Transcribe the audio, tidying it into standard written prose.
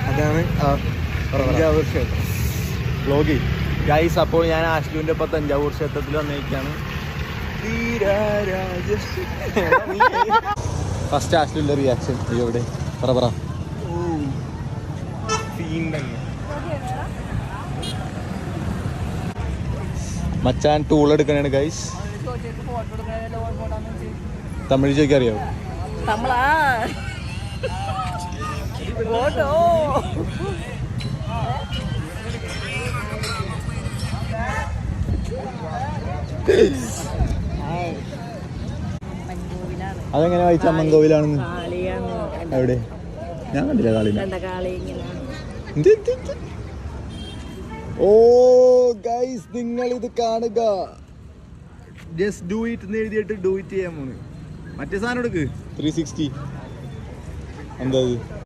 അതാണ് തഞ്ചാവൂർ ക്ഷേത്രം vlog guys. അപ്പോൾ ഞാൻ ആശ്ലുവിൻ്റെ ഒപ്പം തഞ്ചാവൂർ ക്ഷേത്രത്തിൽ വന്നിരിക്കുകയാണ്. ഫസ്റ്റ് ആശ്ലുവിൻ്റെ റിയാക്ഷൻ ഇവിടെ പറ. മച്ചാൻ ടൂൾ എടുക്കണാണ് ഗൈസ്. തമിഴ് ചോദിക്കാൻ അറിയാവോ? അതെങ്ങനെ വായിച്ച അമ്മൻകോവിലാണെന്ന്? എവിടെ? ഞാൻ കണ്ടില്ല കാളി. ഓ ഗൈസ്, നിങ്ങൾ ഇത് കാണുക. ജസ്റ്റ് ഡു ഇറ്റ് എന്ന് എഴുതിയിട്ട് ഡു ഇറ്റ് ചെയ്യാൻ പോണ്. മറ്റേ സാധനം എടുക്ക് 360. എന്താ